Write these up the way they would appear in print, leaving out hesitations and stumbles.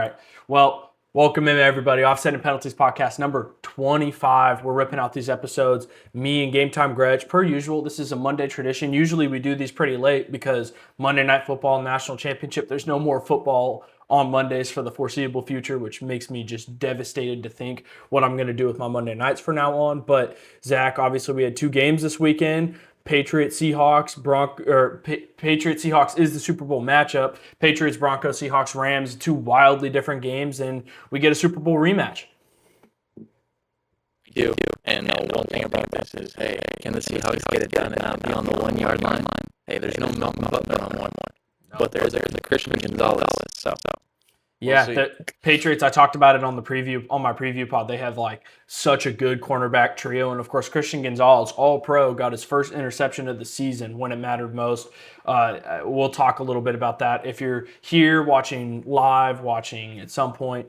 right. Well, welcome in everybody. Offsetting Penalties podcast number 25. We're ripping out these episodes. Me and Gametime Grech, per usual. This is a Monday tradition. Usually we do these pretty late because Monday Night Football National Championship. There's no more football on Mondays for the foreseeable future, which makes me just devastated to think what I'm going to do with my Monday nights from now on. But Zach, obviously we had two games this weekend. Patriots Seahawks Patriots Seahawks is the Super Bowl matchup. Patriots Broncos Seahawks Rams, two wildly different games, and we get a Super Bowl rematch. We do. And one thing about this is, hey, can the Seahawks get it done and not be on the 1 yard line? Hey, there's no Melvin Butler on one, but there's a Christian Gonzalez. So. Yeah, the Patriots, I talked about it on my preview pod. They have like such a good cornerback trio. And of course, Christian Gonzalez, all pro, got his first interception of the season when it mattered most. We'll talk a little bit about that. If you're here watching at some point,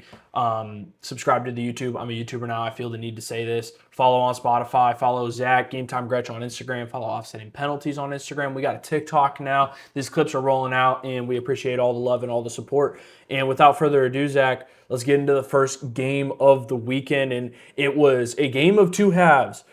subscribe to the YouTube. I'm a YouTuber now. I feel the need to say this. Follow on Spotify. Follow Zach, Gametime Grech on Instagram. Follow Offsetting Penalties on Instagram. We got a TikTok now. These clips are rolling out, and we appreciate all the love and all the support. And without further ado, Zach, let's get into the first game of the weekend. And it was a game of two halves.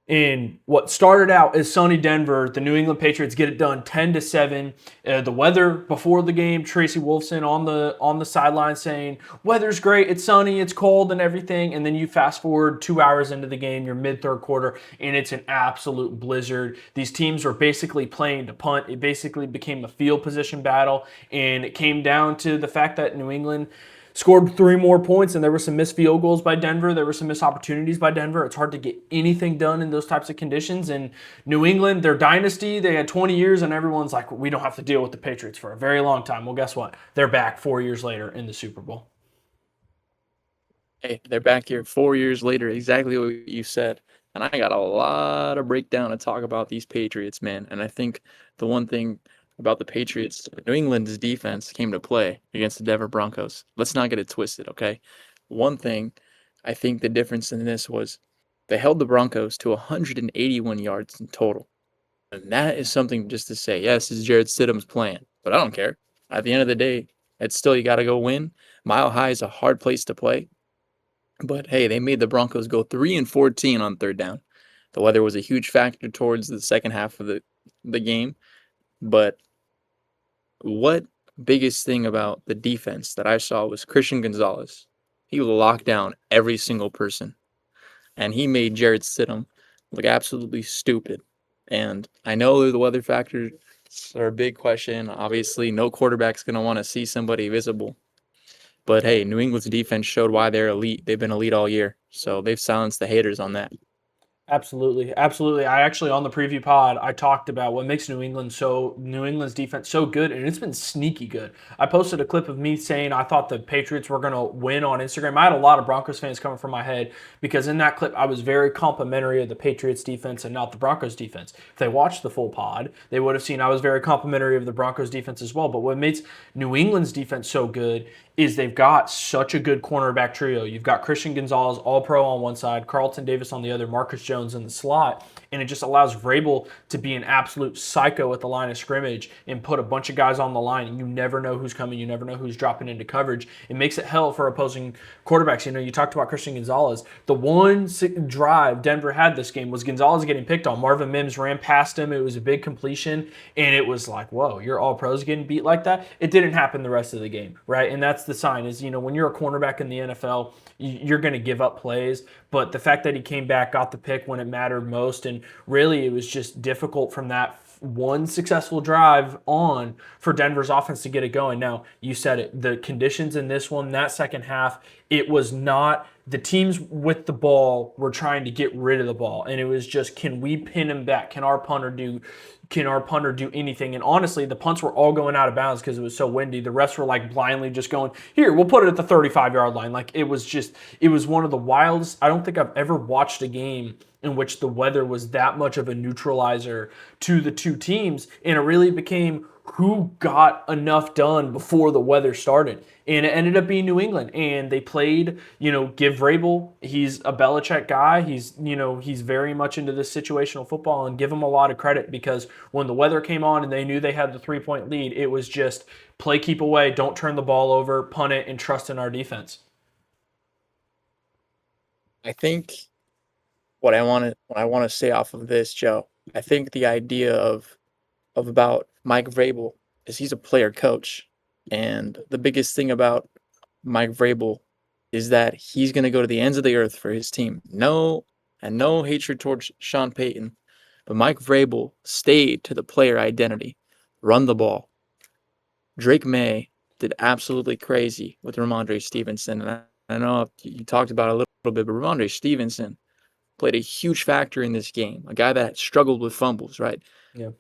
In what started out as sunny Denver, the New England Patriots get it done 10-7. The weather before the game, Tracy Wolfson on the sideline saying, "Weather's great, it's sunny, it's cold, and everything." And then you fast forward 2 hours into the game, you're mid-third quarter, and it's an absolute blizzard. These teams were basically playing to punt. It basically became a field position battle, and it came down to the fact that New England scored 3 more points, and there were some missed field goals by Denver. There were some missed opportunities by Denver. It's hard to get anything done in those types of conditions. And New England, their dynasty, they had 20 years, and everyone's like, we don't have to deal with the Patriots for a very long time. Well, guess what? They're back 4 years later in the Super Bowl. Hey, they're back here 4 years later, exactly what you said. And I got a lot of breakdown to talk about these Patriots, man. And I think the one thing about the Patriots, New England's defense came to play against the Denver Broncos. Let's not get it twisted, okay? One thing, I think the difference in this was they held the Broncos to 181 yards in total. And that is something just to say, yes, this is Jarrett Stidham's plan, but I don't care. At the end of the day, it's still you got to go win. Mile High is a hard place to play. But, hey, they made the Broncos go 3-14 on third down. The weather was a huge factor towards the second half of the game. But what biggest thing about the defense that I saw was Christian Gonzalez. He locked down every single person. And he made Jarrett Stidham look absolutely stupid. And I know the weather factors are a big question. Obviously, no quarterback's going to want to see somebody visible. But, hey, New England's defense showed why they're elite. They've been elite all year. So they've silenced the haters on that. Absolutely. I actually, on the preview pod, I talked about what makes New England's defense so good, and it's been sneaky good. I posted a clip of me saying I thought the Patriots were going to win on Instagram. I had a lot of Broncos fans coming from my head because in that clip I was very complimentary of the Patriots defense and not the Broncos defense. If they watched the full pod, they would have seen I was very complimentary of the Broncos defense as well. But what makes New England's defense so good is they've got such a good cornerback trio. You've got Christian Gonzalez, all pro on one side, Carlton Davis on the other, Marcus Jones in the slot, and it just allows Vrabel to be an absolute psycho at the line of scrimmage and put a bunch of guys on the line, and you never know who's coming, you never know who's dropping into coverage. It makes it hell for opposing quarterbacks. You know, you talked about Christian Gonzalez. The one drive Denver had this game was Gonzalez getting picked on. Marvin Mims ran past him. It was a big completion, and it was like, whoa, you're all pros getting beat like that? It didn't happen the rest of the game, right? And that's the sign is, you know, when you're a cornerback in the NFL, you're going to give up plays. But the fact that he came back, got the pick when it mattered most, and really it was just difficult from that one successful drive on for Denver's offense to get it going. Now, you said it, the conditions in this one, that second half, it was not the teams with the ball were trying to get rid of the ball, and it was just, can we pin him back? Can our punter do anything? And honestly, the punts were all going out of bounds because it was so windy. The refs were like blindly just going, here, we'll put it at the 35-yard line. Like it was one of the wildest. I don't think I've ever watched a game in which the weather was that much of a neutralizer to the two teams, and it really became who got enough done before the weather started. And it ended up being New England. And they played, give Vrabel, he's a Belichick guy. He's very much into this situational football, and give him a lot of credit, because when the weather came on and they knew they had the 3-point lead, it was just play, keep away, don't turn the ball over, punt it, and trust in our defense. I think what I want to say off of this, Joe, I think the idea of about Mike Vrabel is he's a player coach. And the biggest thing about Mike Vrabel is that he's going to go to the ends of the earth for his team. No hatred towards Sean Payton, but Mike Vrabel stayed to the player identity, run the ball. Drake May did absolutely crazy with Ramondre Stevenson. And I know you talked about it a little bit, but Ramondre Stevenson played a huge factor in this game, a guy that struggled with fumbles, right? Yeah.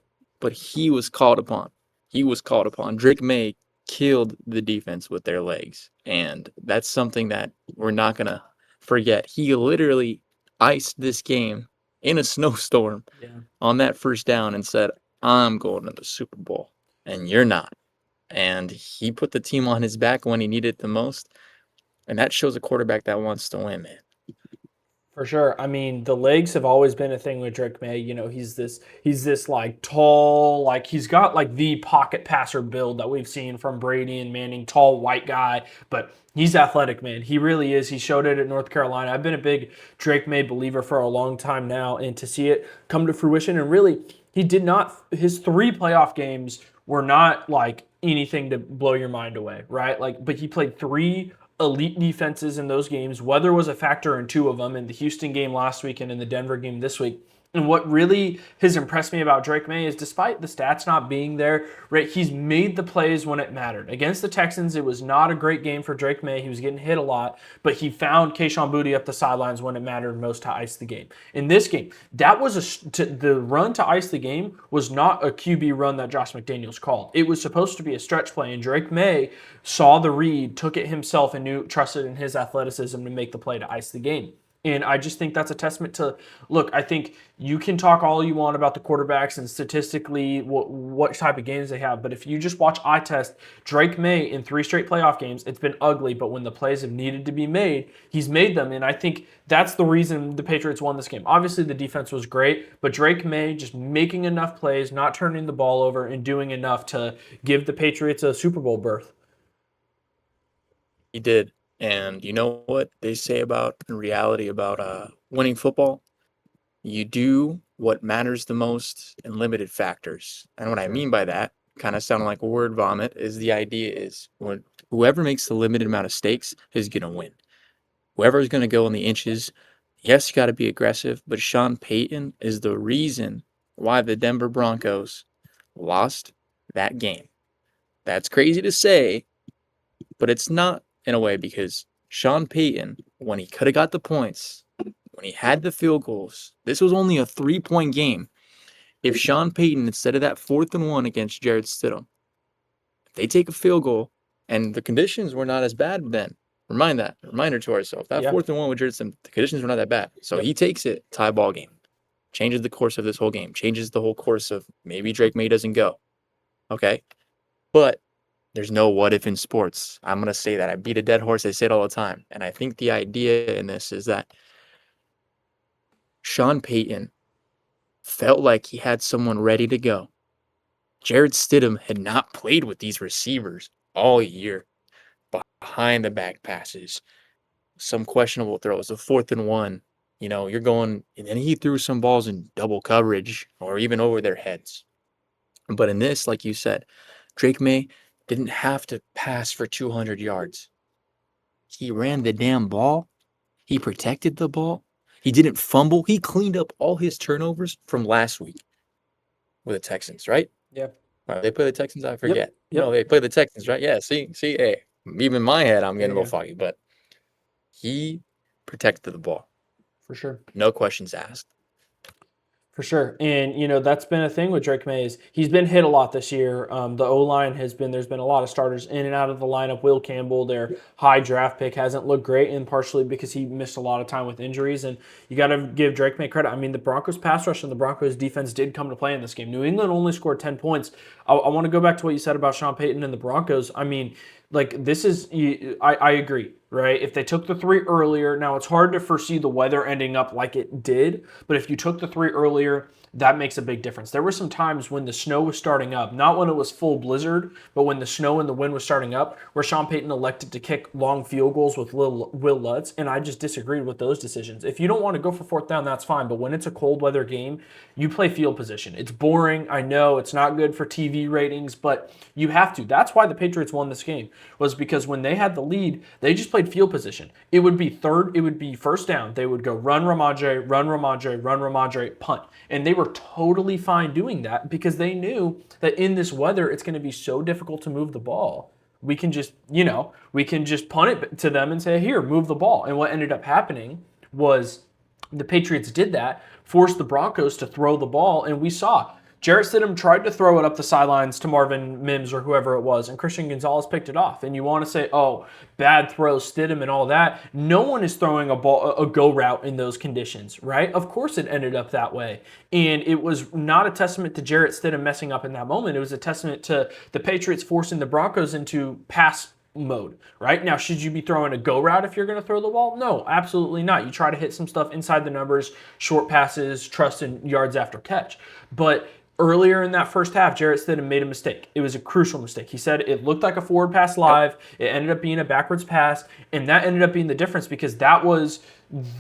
But he was called upon. He was called upon. Drake May killed the defense with their legs. And that's something that we're not going to forget. He literally iced this game in a snowstorm Yeah. on that first down and said, I'm going to the Super Bowl, and you're not. And he put the team on his back when he needed it the most. And that shows a quarterback that wants to win, man. For sure. I mean, the legs have always been a thing with Drake May. He's this like tall, like he's got like the pocket passer build that we've seen from Brady and Manning, tall white guy, but he's athletic, man. He really is. He showed it at North Carolina. I've been a big Drake May believer for a long time now, and to see it come to fruition, and really, he did not, his 3 playoff games were not like anything to blow your mind away, right? Like, but he played 3 elite defenses in those games. Weather was a factor in 2 of them, in the Houston game last week and in the Denver game this week. And what really has impressed me about Drake May is, despite the stats not being there, right, he's made the plays when it mattered. Against the Texans, it was not a great game for Drake May. He was getting hit a lot, but he found Kayshon Boutte up the sidelines when it mattered most to ice the game. In this game, that was the run to ice the game was not a QB run that Josh McDaniels called. It was supposed to be a stretch play, and Drake May saw the read, took it himself, and trusted in his athleticism to make the play to ice the game. And I just think that's a testament to, look, I think you can talk all you want about the quarterbacks and statistically what type of games they have. But if you just watch eye test, Drake May in 3 straight playoff games, it's been ugly. But when the plays have needed to be made, he's made them. And I think that's the reason the Patriots won this game. Obviously, the defense was great, but Drake May just making enough plays, not turning the ball over, and doing enough to give the Patriots a Super Bowl berth. He did. And you know what they say about in reality about winning football? You do what matters the most in limited factors. And what I mean by that, kind of sounding like a word vomit, is the idea is when whoever makes the limited amount of stakes is going to win. Whoever's going to go in the inches, yes, you got to be aggressive, but Sean Payton is the reason why the Denver Broncos lost that game. That's crazy to say, but it's not in a way, because Sean Payton, when he could have got the points, when he had the field goals, this was only a 3-point game. If Sean Payton, instead of that 4th and 1 against Jared Stidham, if they take a field goal, and the conditions were not as bad then. Reminder to ourselves. That Yeah. 4th and 1 with Jared Stidham, the conditions were not that bad. So Yep. he takes it, tie ball game. Changes the course of this whole game. Changes the whole course of maybe Drake May doesn't go. Okay? But there's no what if in sports. I'm going to say that. I beat a dead horse. I say it all the time. And I think the idea in this is that Sean Payton felt like he had someone ready to go. Jared Stidham had not played with these receivers all year. Behind the back passes, some questionable throws, a 4th and 1. You're going, and then he threw some balls in double coverage or even over their heads. But in this, like you said, Drake May didn't have to pass for 200 yards. He ran the damn ball. He protected the ball. He didn't fumble. He cleaned up all his turnovers from last week with the Texans, right? Yep. They play the Texans? I forget. Yep. No, they play the Texans, right? Yeah, see, hey, even in my head, I'm getting a Yeah. little foggy, but he protected the ball. For sure. No questions asked. For sure. And, that's been a thing with Drake May is he's been hit a lot this year. The O-line there's been a lot of starters in and out of the lineup. Will Campbell, their high draft pick, hasn't looked great, and partially because he missed a lot of time with injuries. And you got to give Drake May credit. I mean, the Broncos pass rush and the Broncos defense did come to play in this game. New England only scored 10 points. I want to go back to what you said about Sean Payton and the Broncos. I mean, like this is, I agree, right? If they took the three earlier, now it's hard to foresee the weather ending up like it did, but if you took the three earlier, that makes a big difference. There were some times when the snow was starting up, not when it was full blizzard, but when the snow and the wind was starting up, where Sean Payton elected to kick long field goals with Will Lutz, and I just disagreed with those decisions. If you don't want to go for fourth down, that's fine, but when it's a cold weather game, you play field position. It's boring. I know it's not good for TV ratings, but you have to. That's why the Patriots won this game, was because when they had the lead, they just played field position. It would be first down. They would go run Ramondre, run Ramondre, run Ramondre, punt. And they were totally fine doing that because they knew that in this weather, it's going to be so difficult to move the ball. We can just punt it to them and say, here, move the ball. And what ended up happening was the Patriots did that, forced the Broncos to throw the ball, and we saw Jarrett Stidham tried to throw it up the sidelines to Marvin Mims or whoever it was, and Christian Gonzalez picked it off. And you want to say, oh, bad throw, Stidham and all that. No one is throwing a go route in those conditions, right? Of course it ended up that way. And it was not a testament to Jarrett Stidham messing up in that moment. It was a testament to the Patriots forcing the Broncos into pass mode, right? Now, should you be throwing a go route if you're going to throw the ball? No, absolutely not. You try to hit some stuff inside the numbers, short passes, trust in yards after catch. But earlier in that first half, Jarrett Stidham made a mistake. It was a crucial mistake. He said it looked like a forward pass live. It ended up being a backwards pass, and that ended up being the difference because that was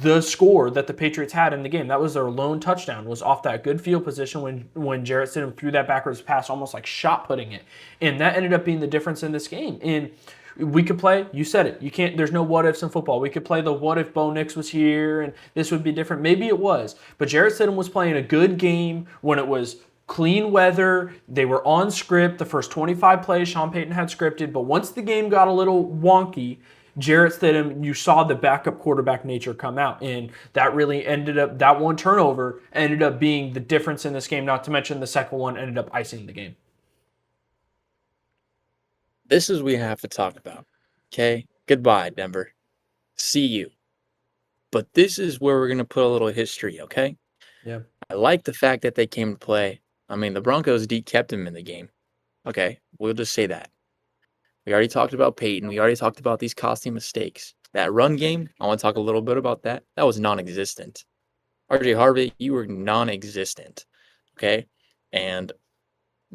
the score that the Patriots had in the game. That was their lone touchdown, was off that good field position when Jarrett Stidham threw that backwards pass, almost like shot putting it. And that ended up being the difference in this game. And we could play, you said it, you can't, there's no what ifs in football. We could play the what if Bo Nix was here and this would be different. Maybe it was, but Jarrett Stidham was playing a good game when it was clean weather. They were on script. The first 25 plays Sean Payton had scripted, but once the game got a little wonky, Jarrett Stidham, you saw the backup quarterback nature come out, and that really ended up, that one turnover ended up being the difference in this game, not to mention the second one ended up icing the game. This is what we have to talk about. Okay? Goodbye, Denver. See you. But this is where we're going to put a little history, okay? Yeah. I like the fact that they came to play. I mean, the Broncos kept him in the game. Okay? We'll just say that. We already talked about Peyton. We already talked about these costly mistakes. That run game, I want to talk a little bit about that. That was non-existent. RJ Harvey, you were non-existent. Okay? And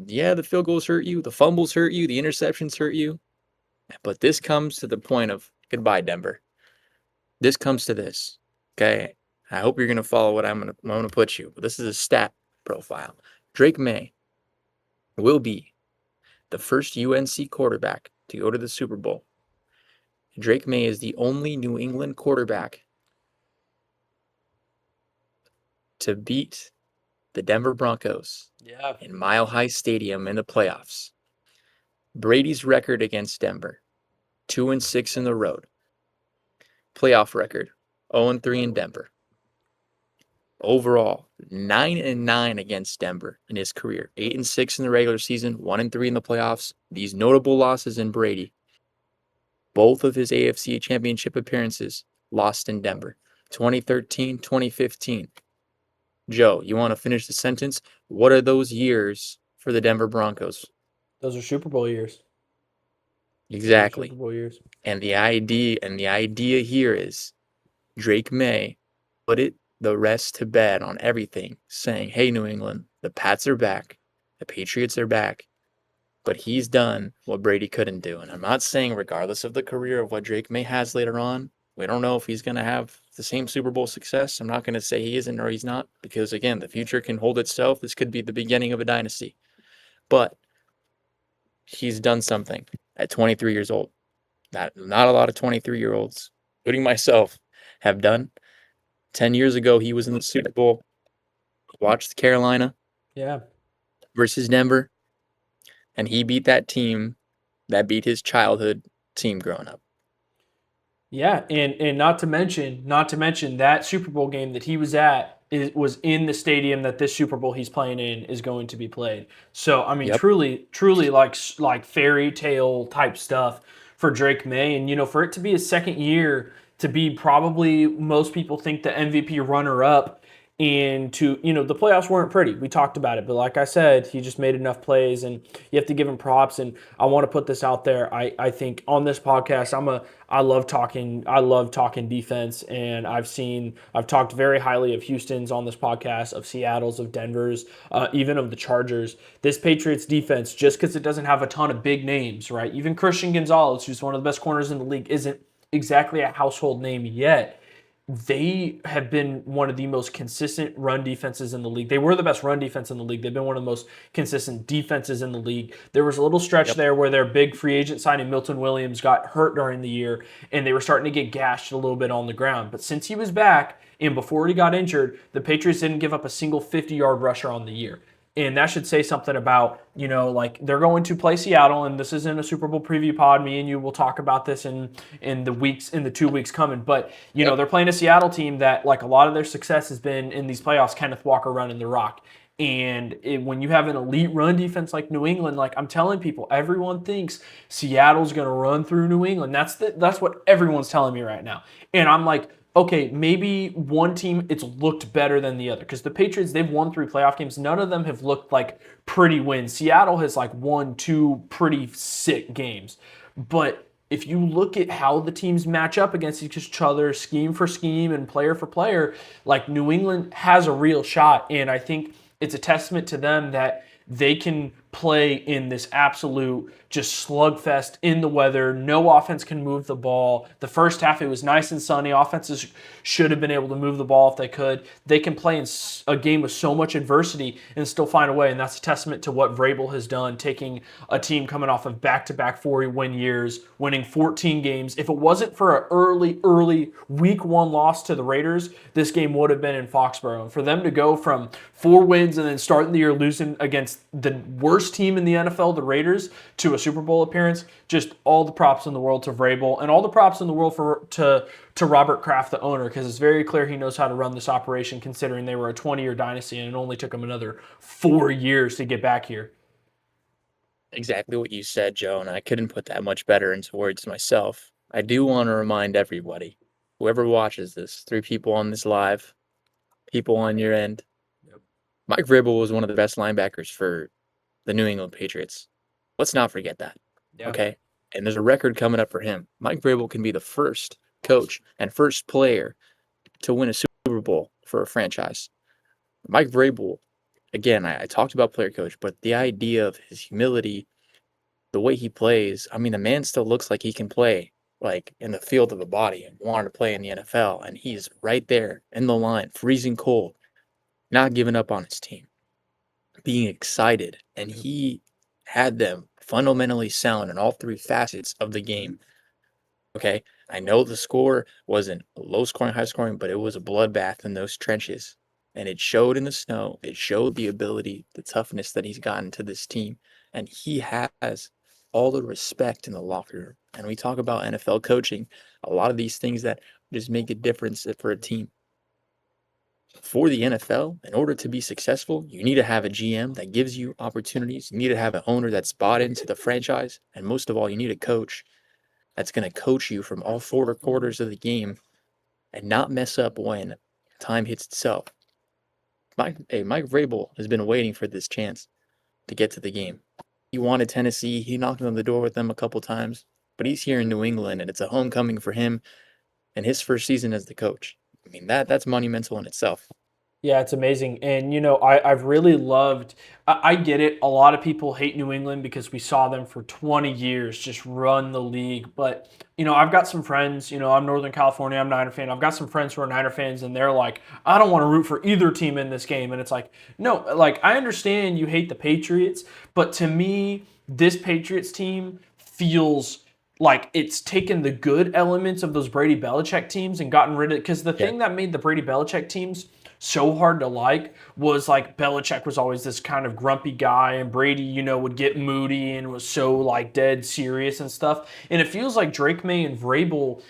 yeah, the field goals hurt you, the fumbles hurt you, the interceptions hurt you. But this comes to the point of goodbye, Denver. This comes to this. Okay? I hope you're going to follow what I'm going to put you. But this is a stat profile. Drake May will be the first UNC quarterback to go to the Super Bowl. Drake May is the only New England quarterback to beat the Denver Broncos in Mile High Stadium in the playoffs. Brady's record against Denver, 2-6 in the road. Playoff record, 0-3 in Denver. Overall, 9-9 against Denver in his career. 8-6 in the regular season, 1-3 in the playoffs. These notable losses in Brady. Both of his AFC championship appearances lost in Denver. 2013, 2015. Joe, you want to finish the sentence? What are those years for the Denver Broncos? Those are Super Bowl years. Exactly. Super Bowl years. And the idea here is Drake May put the rest to bed on everything, saying, hey, New England, the Pats are back. The Patriots are back. But he's done what Brady couldn't do. And I'm not saying regardless of the career of what Drake May has later on, we don't know if he's going to have the same Super Bowl success. I'm not going to say he isn't or he's not, because, again, the future can hold itself. This could be the beginning of a dynasty. But he's done something at 23 years old. Not a lot of 23-year-olds, including myself, have done. 10 years ago, he was in the Super Bowl. Watched Carolina versus Denver. And he beat that team that beat his childhood team growing up. Yeah, and not to mention that Super Bowl game that he was at was in the stadium that this Super Bowl he's playing in is going to be played. So I mean, Yep. truly like fairy tale type stuff for Drake May, and for it to be his second year, to be probably, most people think, the MVP runner up. And the playoffs weren't pretty. We talked about it, but like I said, he just made enough plays, and you have to give him props. And I want to put this out there. I think on this podcast, I love talking defense, and I've talked very highly of Houston's on this podcast, of Seattle's, of Denver's, even of the Chargers. This Patriots defense, just because it doesn't have a ton of big names, right? Even Christian Gonzalez, who's one of the best corners in the league, isn't exactly a household name yet. They have been one of the most consistent run defenses in the league. They were the best run defense in the league. They've been one of the most consistent defenses in the league. There was a little stretch there where their big free agent signing, Milton Williams, got hurt during the year, and they were starting to get gashed a little bit on the ground. But since he was back and before he got injured, the Patriots didn't give up a single 50-yard rusher on the year. And that should say something about, like, they're going to play Seattle, and this isn't a Super Bowl preview pod. Me and you will talk about this in the 2 weeks coming. But, they're playing a Seattle team that, like, a lot of their success has been in these playoffs, Kenneth Walker running the rock. And when you have an elite run defense like New England, like I'm telling people, everyone thinks Seattle's going to run through New England. That's what everyone's telling me right now. And I'm like, okay, maybe one team, it's looked better than the other. Because the Patriots, they've won 3 playoff games. None of them have looked like pretty wins. Seattle has like won 2 pretty sick games. But if you look at how the teams match up against each other, scheme for scheme and player for player, like New England has a real shot. And I think it's a testament to them that they can play in this absolute just slugfest in the weather. No offense can move the ball. The first half, it was nice and sunny. Offenses should have been able to move the ball if they could. They can play in a game with so much adversity and still find a way, and that's a testament to what Vrabel has done, taking a team coming off of back-to-back 4-win years, winning 14 games. If it wasn't for an early week 1 loss to the Raiders, this game would have been in Foxborough. And for them to go from 4 wins and then starting the year losing against the worst team in the NFL, the Raiders, to a Super Bowl appearance, just all the props in the world to Vrabel, and all the props in the world to Robert Kraft, the owner, because it's very clear he knows how to run this operation, considering they were a 20-year dynasty and it only took them another 4 years to get back here. Exactly what you said, Joe, and I couldn't put that much better into words myself. I do want to remind everybody, whoever watches this, 3 people on this live, people on your end, Mike Vrabel was one of the best linebackers for the New England Patriots. Let's not forget that. Yeah. Okay? And there's a record coming up for him. Mike Vrabel can be the first coach and first player to win a Super Bowl for a franchise. Mike Vrabel, again, I talked about player coach, but the idea of his humility, the way he plays, I mean, the man still looks like he can play like in the field of a body and wanted to play in the NFL. And he's right there in the line, freezing cold, not giving up on his team, being excited. And he had them fundamentally sound in all 3 facets of the game. Okay, I know the score wasn't low scoring, high scoring, but it was a bloodbath in those trenches. And it showed in the snow. It showed the ability, the toughness that he's gotten to this team. And he has all the respect in the locker room. And we talk about NFL coaching, a lot of these things that just make a difference for a team. For the NFL, in order to be successful, you need to have a GM that gives you opportunities. You need to have an owner that's bought into the franchise. And most of all, you need a coach that's going to coach you from all 4 quarters of the game and not mess up when time hits itself. Mike Vrabel has been waiting for this chance to get to the game. He wanted Tennessee. He knocked on the door with them a couple times, but he's here in New England, and it's a homecoming for him and his first season as the coach. I mean, that's monumental in itself. Yeah, it's amazing. And, I've really loved, I get it. A lot of people hate New England because we saw them for 20 years just run the league. But, I've got some friends, I'm Northern California, I'm a Niner fan. I've got some friends who are Niner fans, and they're like, I don't want to root for either team in this game. And it's like, no, like, I understand you hate the Patriots, but to me, this Patriots team feels like it's taken the good elements of those Brady Belichick teams and gotten rid of it. Because the thing that made the Brady Belichick teams so hard to like was like Belichick was always this kind of grumpy guy, and Brady, would get moody and was so like dead serious and stuff. And it feels like Drake May and Vrabel,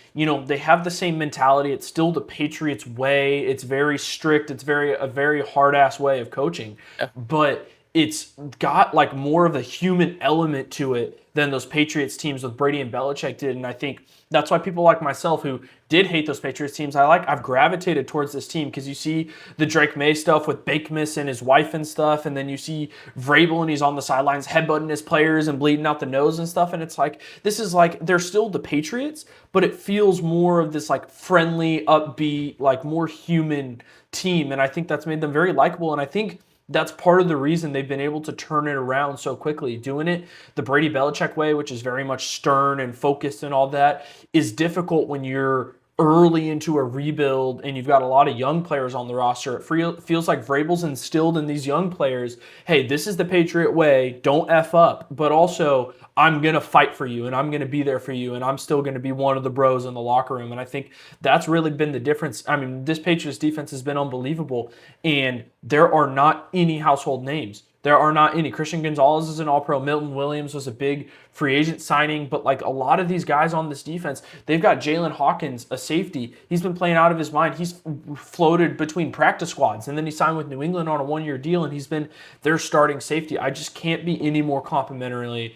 they have the same mentality. It's still the Patriots way. It's very strict. It's a very hard ass way of coaching, Yeah. but it's got like more of a human element to it than those Patriots teams with Brady and Belichick did. And I think that's why people like myself who did hate those Patriots teams, I've gravitated towards this team because you see the Drake May stuff with Bakemas and his wife and stuff, and then you see Vrabel and he's on the sidelines headbutting his players and bleeding out the nose and stuff. And it's like, this is like, they're still the Patriots, but it feels more of this like friendly, upbeat, like more human team. And I think that's made them very likable. And I think that's part of the reason they've been able to turn it around so quickly. Doing it the Brady Belichick way, which is very much stern and focused and all that, is difficult when you're early into a rebuild and you've got a lot of young players on the roster. It feels like Vrabel's instilled in these young players, hey, this is the Patriot way, don't F up, but also I'm going to fight for you and I'm going to be there for you and I'm still going to be one of the bros in the locker room. And I think that's really been the difference. I mean, this Patriots defense has been unbelievable, and there are not any household names. There are not any. Christian Gonzalez is an all-pro. Milton Williams was a big free agent signing. But like a lot of these guys on this defense, they've got Jalen Hawkins, a safety. He's been playing out of his mind. He's floated between practice squads. And then he signed with New England on a one-year deal, and he's been their starting safety. I just can't be any more complimentary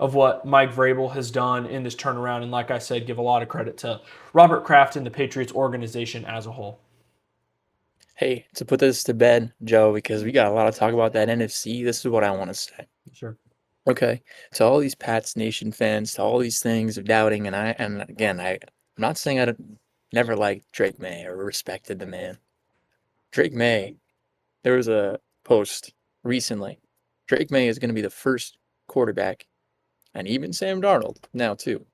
of what Mike Vrabel has done in this turnaround. And like I said, give a lot of credit to Robert Kraft and the Patriots organization as a whole. Hey, to put this to bed, Joe, because we got a lot to talk about that NFC, this is what I want to say. Sure. Okay, to all these Pats Nation fans, to all these things of doubting, and again, I'm not saying I never liked Drake May or respected the man. Drake May, there was a post recently. Drake May is going to be the first quarterback, and even Sam Darnold now too.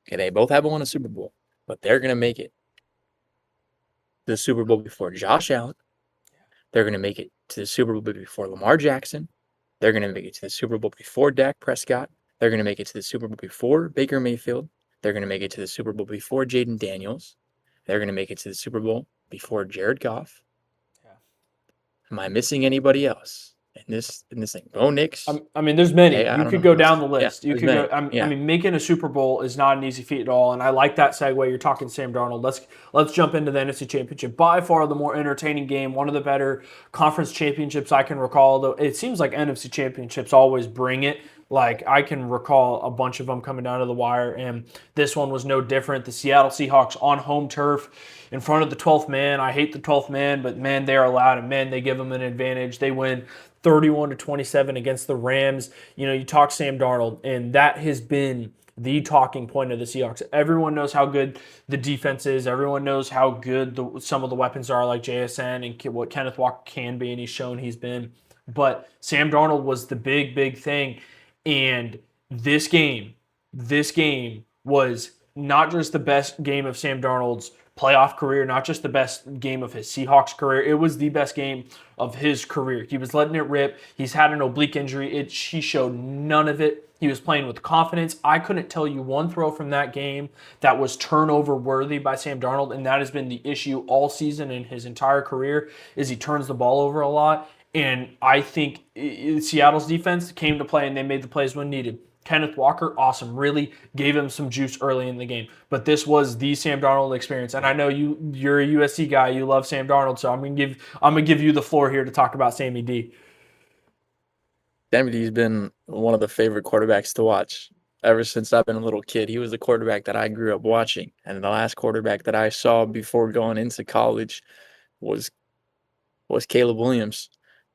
Okay, they both haven't won a Super Bowl, but they're going to make it to the Super Bowl before Josh Allen. They're going to make it to the Super Bowl before Lamar Jackson. They're going to make it to the Super Bowl before Dak Prescott. They're going to make it to the Super Bowl before Baker Mayfield. They're going to make it to the Super Bowl before Jaden Daniels. They're going to make it to the Super Bowl before Jared Goff. Yeah. Am I missing anybody else in this thing? Bo Nix. I mean, there's many. Hey, you could go down the list. Yeah, you could go. I mean, making a Super Bowl is not an easy feat at all. And I like that segue. You're talking Sam Darnold. Let's jump into the NFC Championship. By far the more entertaining game. One of the better conference championships I can recall. Though it seems like NFC Championships always bring it. Like I can recall a bunch of them coming down to the wire, and this one was no different. The Seattle Seahawks on home turf in front of the 12th man. I hate the 12th man, but man, they're allowed, and man, they give them an advantage. They win 31-27 against the Rams. You talk Sam Darnold, and that has been the talking point of the Seahawks. Everyone knows how good the defense is. Everyone knows how good some of the weapons are, like JSN and what Kenneth Walker can be, and he's shown he's been. But Sam Darnold was the big thing. And this game was not just the best game of Sam Darnold's playoff career, not just the best game of his Seahawks career. It was the best game of his career. He was letting it rip. He's had an oblique injury. He showed none of it. He was playing with confidence. I couldn't tell you one throw from that game that was turnover worthy by Sam Darnold, and that has been the issue all season in his entire career, is he turns the ball over a lot. And I think Seattle's defense came to play, and they made the plays when needed. Kenneth Walker, awesome. Really gave him some juice early in the game. But this was the Sam Darnold experience. And I know you're a USC guy. You love Sam Darnold, so I'm gonna give you the floor here to talk about Sammy D. Sammy D's been one of the favorite quarterbacks to watch ever since I've been a little kid. He was the quarterback that I grew up watching, and the last quarterback that I saw before going into college was Caleb Williams.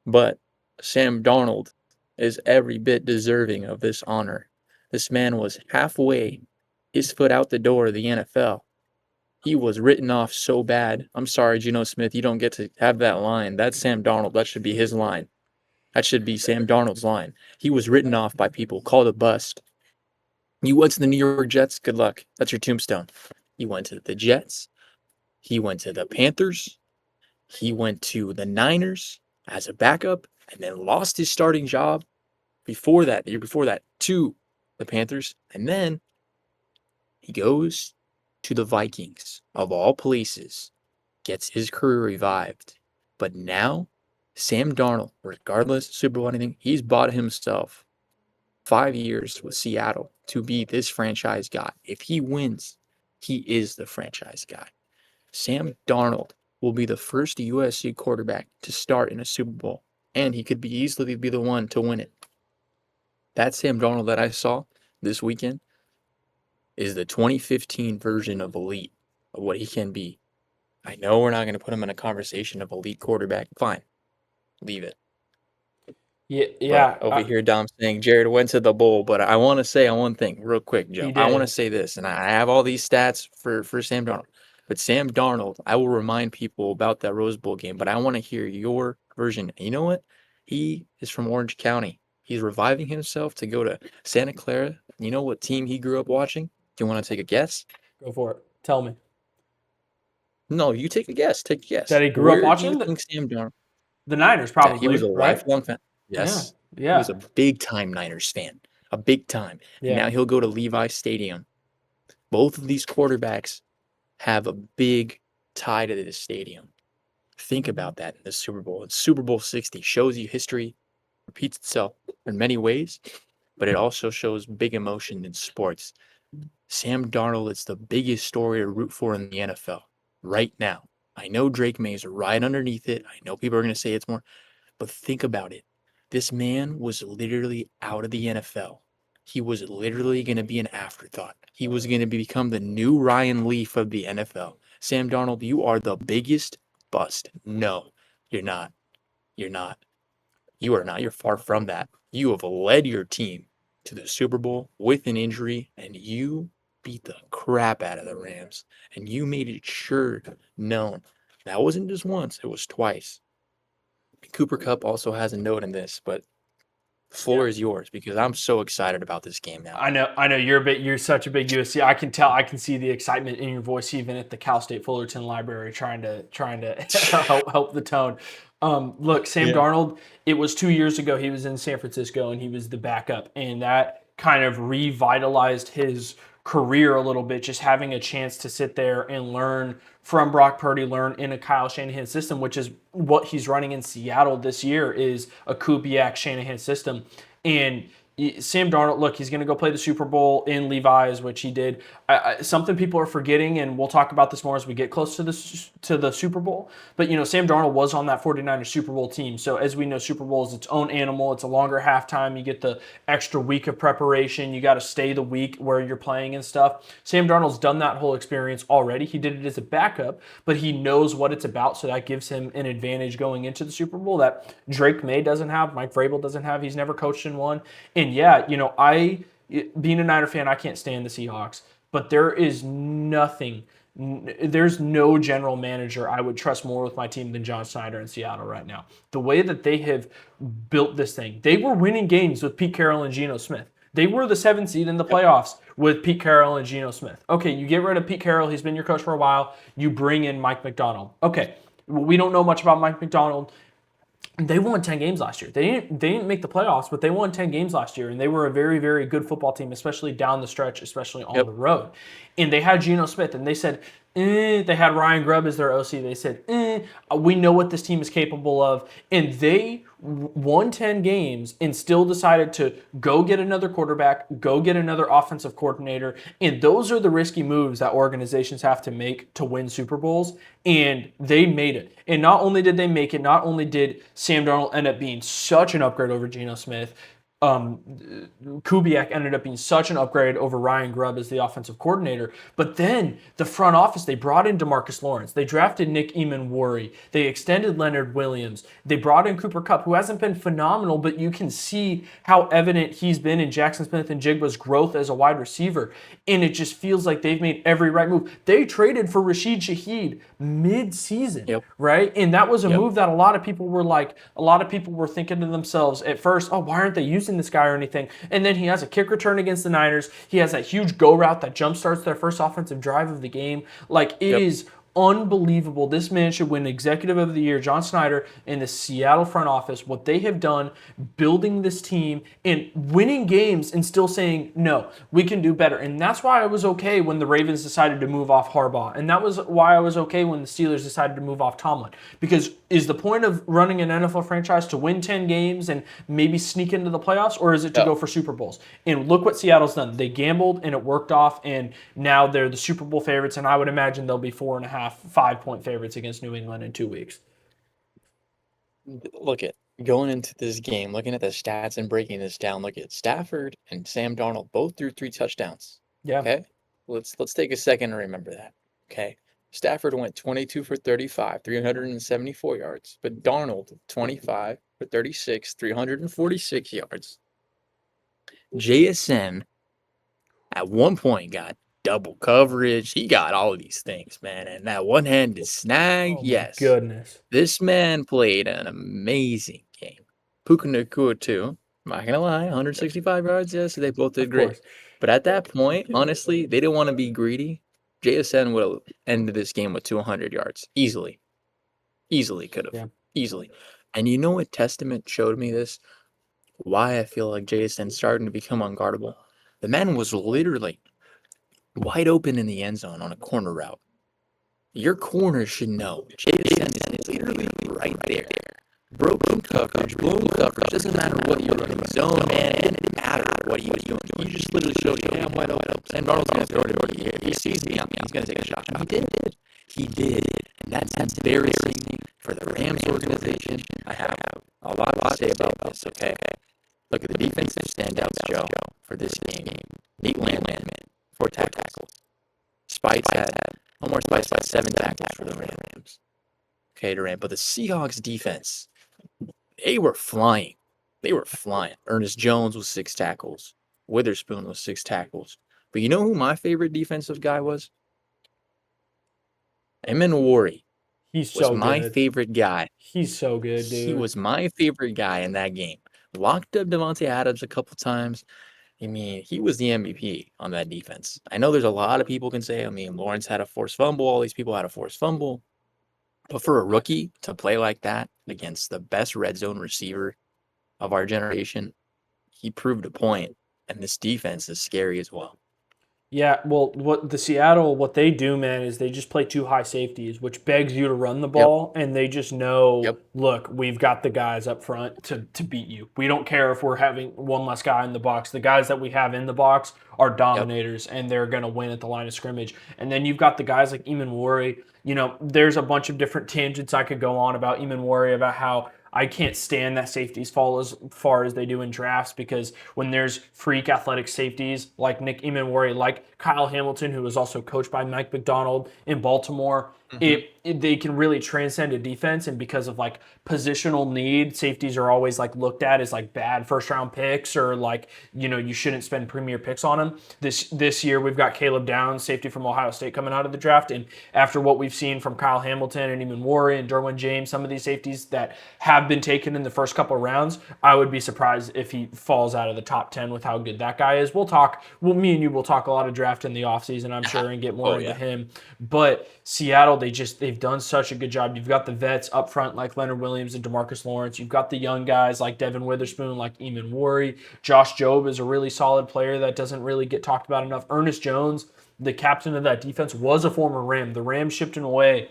But Sam Darnold is every bit deserving of this honor. This man was halfway his foot out the door of the NFL. He was written off so bad. I'm sorry, Geno Smith, you don't get to have that line. That's Sam Darnold. That should be his line. That should be Sam Darnold's line. He was written off by people, called a bust. You went to the New York Jets, good luck. That's your tombstone. He went to the Jets. He went to the Panthers. He went to the Niners as a backup, and then lost his starting job the year before that, to the Panthers. And then he goes to the Vikings, of all places, gets his career revived. But now, Sam Darnold, regardless of Super Bowl anything, he's bought himself 5 years with Seattle to be this franchise guy. If he wins, he is the franchise guy. Sam Darnold will be the first USC quarterback to start in a Super Bowl, and he could be easily be the one to win it. That Sam Darnold that I saw this weekend is the 2015 version of elite, of what he can be. I know we're not going to put him in a conversation of elite quarterback. Fine, leave it. Yeah, But yeah, over here, Dom saying Jared went to the bowl. But I want to say one thing real quick, Joe. he I want to did. say this, and I have all these stats for Sam Darnold. But Sam Darnold, I will remind people about that Rose Bowl game, but I want to hear your version. And you know what? He is from Orange County. He's reviving himself to go to Santa Clara. You know what team he grew up watching? Do you want to take a guess? Go for it. Tell me. No, you take a guess. Take a guess. That he grew up Where do you watching think Sam Darnold? the Niners, That he was probably, a right? lifelong fan. Yeah, Yes. He was yeah, a big time Niners fan. A big time. And yeah. now he'll go to Levi Stadium. Both of these quarterbacks have a big tie to this stadium. Think about that in the Super Bowl. It's Super Bowl 60 shows you history repeats itself in many ways, but it also shows big emotion in sports. Sam Darnold is the biggest story to root for in the NFL right now. I know Drake May is right underneath it. I know people are going to say it's more, but think about it. This man was literally out of the NFL. He was literally going to be an afterthought. He was going to become the new Ryan Leaf of the NFL. Sam Darnold, you are the biggest bust. No, you're not. You're not. You are not. You're far from that. You have led your team to the Super Bowl with an injury, and you beat the crap out of the Rams. And you made it sure known. That wasn't just once, it was twice. Cooper Kupp also has a note in this, but the floor is yours because I'm so excited about this game now. I know you're such a big USC. I can tell, I can see the excitement in your voice even at the Cal State Fullerton Library trying to help the tone. Look, Sam Yeah. Darnold, it was 2 years ago he was in San Francisco and he was the backup, and that kind of revitalized his career a little bit, just having a chance to sit there and learn from Brock Purdy, learn in a Kyle Shanahan system, which is what he's running in Seattle this year, is a Kubiak Shanahan system. And Sam Darnold, look, he's going to go play the Super Bowl in Levi's, which he did. Something people are forgetting, and we'll talk about this more as we get close to the Super Bowl. But, Sam Darnold was on that 49ers Super Bowl team. So, as we know, Super Bowl is its own animal. It's a longer halftime. You get the extra week of preparation. You got to stay the week where you're playing and stuff. Sam Darnold's done that whole experience already. He did it as a backup, but he knows what it's about, so that gives him an advantage going into the Super Bowl that Drake May doesn't have, Mike Vrabel doesn't have. He's never coached in one. And yeah, being a Niner fan, I can't stand the Seahawks, but there's no general manager I would trust more with my team than John Snyder in Seattle right now. The way that they have built this thing, they were winning games with Pete Carroll and Geno Smith. They were the 7th seed in the playoffs with Pete Carroll and Geno Smith. Okay, you get rid of Pete Carroll. He's been your coach for a while. You bring in Mike Macdonald. Okay, well, we don't know much about Mike Macdonald. They won 10 games last year. They didn't make the playoffs, but they won 10 games last year, and they were a very, very good football team, especially down the stretch, especially on the road. And they had Geno Smith, and they said, they had Ryan Grubb as their OC. They said, we know what this team is capable of. And they won 10 games and still decided to go get another quarterback, go get another offensive coordinator. And those are the risky moves that organizations have to make to win Super Bowls. And they made it. And not only did they make it, not only did Sam Darnold end up being such an upgrade over Geno Smith, Kubiak ended up being such an upgrade over Ryan Grubb as the offensive coordinator. But then the front office, they brought in DeMarcus Lawrence. They drafted Nick Eamon-Worry. They extended Leonard Williams. They brought in Cooper Kupp, who hasn't been phenomenal, but you can see how evident he's been in Jackson Smith and Jigba's growth as a wide receiver. And it just feels like they've made every right move. They traded for Rashid Shaheed mid-season, right? And that was a move that a lot of people were thinking to themselves at first, oh, why aren't they using this guy or anything? And then he has a kick return against the Niners. He has that huge go route that jumpstarts their first offensive drive of the game. Like, it is unbelievable. This man should win Executive of the Year. John Snyder and the Seattle front office, what they have done building this team and winning games and still saying, no, we can do better. And that's why I was okay when the Ravens decided to move off Harbaugh. And that was why I was okay when the Steelers decided to move off Tomlin. Because is the point of running an NFL franchise to win 10 games and maybe sneak into the playoffs, or is it to go for Super Bowls? And look what Seattle's done. They gambled and it worked off, and now they're the Super Bowl favorites, and I would imagine they'll be 4.5, 5-point favorites against New England in 2 weeks. Look at going into this game, looking at the stats and breaking this down. Look at Stafford and Sam Darnold both threw 3 touchdowns. Yeah. Okay, let's take a second to remember that. Okay, Stafford went 22 for 35, 374 yards, but Darnold 25 for 36, 346 yards. JSN at one point got double coverage. He got all of these things, man. And that one-handed snag, yes. Goodness. This man played an amazing game. Puka Nacua, too. I'm not going to lie. 165 yards, yes. They both did great. But at that point, honestly, they didn't want to be greedy. JSN would have ended this game with 200 yards. Easily. Easily could have. Yeah. Easily. And you know what testament showed me this? Why I feel like JSN's starting to become unguardable. The man was literally wide open in the end zone on a corner route. Your corner should know. JSN is literally right there. Broken coverage, blown coverage. Doesn't matter what you're running. Zone, man. It didn't matter what he was doing. He just literally showed you, hey, I'm wide open. Sam Darnold's going to throw it over here. He sees me. He's going to take a shot. And he did. He did. And that's embarrassing for the Rams organization. I have a lot to say about this, okay? Look at the defensive standouts, Joe, for this game. Nate Landman, 4 tackles. Omar Speights had 7 tackles for the Rams. Okay, Durant. But the Seahawks defense, they were flying. Ernest Jones was 6 tackles. Witherspoon was 6 tackles. But you know who my favorite defensive guy was? Emmanuel. He's so good. My favorite guy. He's so good, dude. He was my favorite guy in that game. Locked up Devontae Adams a couple times. I mean, he was the MVP on that defense. I know there's a lot of people can say, I mean, Lawrence had a forced fumble. All these people had a forced fumble. But for a rookie to play like that against the best red zone receiver of our generation, he proved a point. And this defense is scary as well. Yeah, well, what they do, man, is they just play 2 high safeties, which begs you to run the ball, and they just know, look, we've got the guys up front to beat you. We don't care if we're having one less guy in the box. The guys that we have in the box are dominators, and they're going to win at the line of scrimmage. And then you've got the guys like Emmanuel. You know, there's a bunch of different tangents I could go on about Emmanuel, about how I can't stand that safeties fall as far as they do in drafts, because when there's freak athletic safeties like Nick Emmanuel, like Kyle Hamilton, who was also coached by Mike McDonald in Baltimore, they can really transcend a defense. And because of like positional need, safeties are always like looked at as like bad first round picks, or like, you know, you shouldn't spend premier picks on them. This year we've got Caleb Downs, safety from Ohio State, coming out of the draft, and after what we've seen from Kyle Hamilton and even Warren and Derwin James, some of these safeties that have been taken in the first couple of rounds, I would be surprised if he falls out of the top 10 with how good that guy is. Me and you will talk a lot of draft in the offseason, I'm sure, and get more into him. But Seattle, they've done such a good job. You've got the vets up front like Leonard Williams and DeMarcus Lawrence. You've got the young guys like Devin Witherspoon, like Emmanuel. Josh Jobe is a really solid player that doesn't really get talked about enough. Ernest Jones, the captain of that defense, was a former Ram. The Rams shipped him away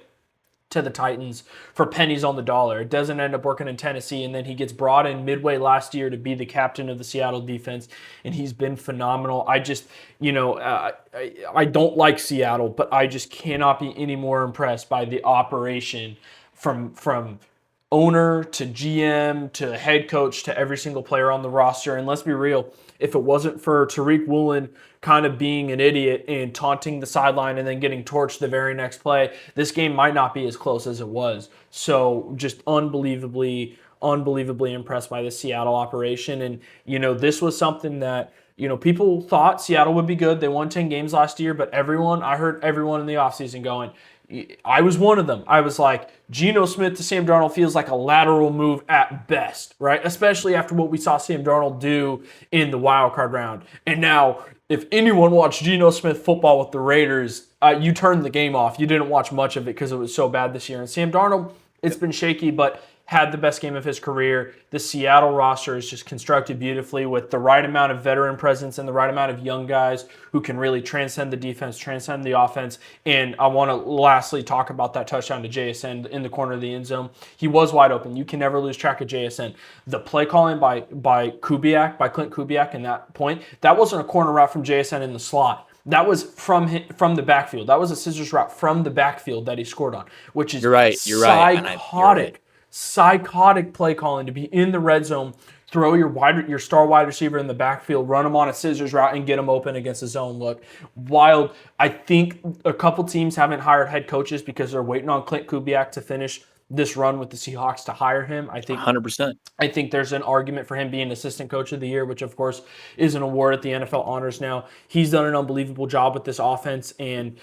to the Titans for pennies on the dollar. It doesn't end up working in Tennessee, and then he gets brought in midway last year to be the captain of the Seattle defense, and he's been phenomenal. I just, I don't like Seattle, but I just cannot be any more impressed by the operation from owner to GM to head coach to every single player on the roster. And let's be real, if it wasn't for Tariq Woolen kind of being an idiot and taunting the sideline and then getting torched the very next play, this game might not be as close as it was. So just unbelievably impressed by the Seattle operation. And, this was something that, people thought Seattle would be good. They won 10 games last year, but I heard everyone in the offseason going, I was one of them. I was like, Geno Smith to Sam Darnold feels like a lateral move at best, right? Especially after what we saw Sam Darnold do in the wild card round. And now if anyone watched Geno Smith football with the Raiders, you turned the game off. You didn't watch much of it because it was so bad this year. And Sam Darnold, it's been shaky, but had the best game of his career. The Seattle roster is just constructed beautifully with the right amount of veteran presence and the right amount of young guys who can really transcend the defense, transcend the offense. And I want to lastly talk about that touchdown to JSN in the corner of the end zone. He was wide open. You can never lose track of JSN. The play calling by Kubiak, by Clint Kubiak in that point, that wasn't a corner route from JSN in the slot. That was from the backfield. That was a scissors route from the backfield that he scored on, which is You're right. You're right. Psychotic play calling to be in the red zone, throw your star wide receiver in the backfield, run him on a scissors route, and get him open against a zone look. Wild. I think a couple teams haven't hired head coaches because they're waiting on Clint Kubiak to finish this run with the Seahawks to hire him. I think 100%. I think there's an argument for him being assistant coach of the year, which of course is an award at the NFL honors now. He's done an unbelievable job with this offense, and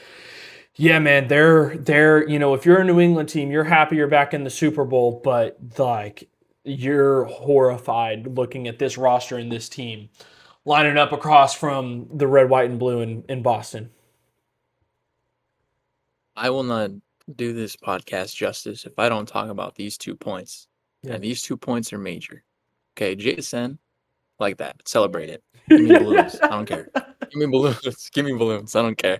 yeah, man, they're if you're a New England team, you're happy you're back in the Super Bowl, but like you're horrified looking at this roster and this team lining up across from the red, white, and blue in Boston. I will not do this podcast justice if I don't talk about these 2 points. Yeah. And these 2 points are major. Okay, JSN, like that. Celebrate it. Give me balloons. I don't care. Give me balloons. Give me balloons. I don't care.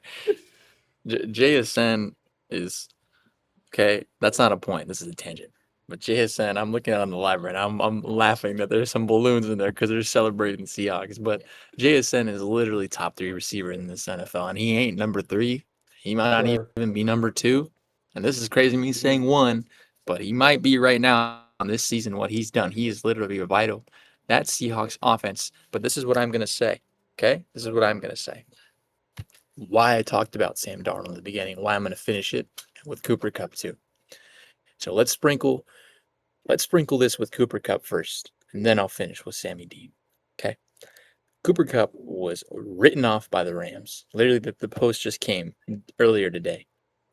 JSN is okay. That's not a point. This is a tangent. But JSN, I'm looking at it on the live right now. I'm laughing that there's some balloons in there because they're celebrating Seahawks. But JSN is literally top 3 receiver in this NFL, and he ain't number 3. He might not even be number 2. And this is crazy me saying 1, but he might be right now on this season. What he's done, he is literally vital. That Seahawks offense. But this is what I'm gonna say. Okay, this is what I'm gonna say. Why I talked about Sam Darnold in the beginning, why I'm going to finish it with Cooper Kupp too. So let's sprinkle this with Cooper Kupp first, and then I'll finish with Sammy D. Okay. Cooper Kupp was written off by the Rams. Literally, the post just came earlier today.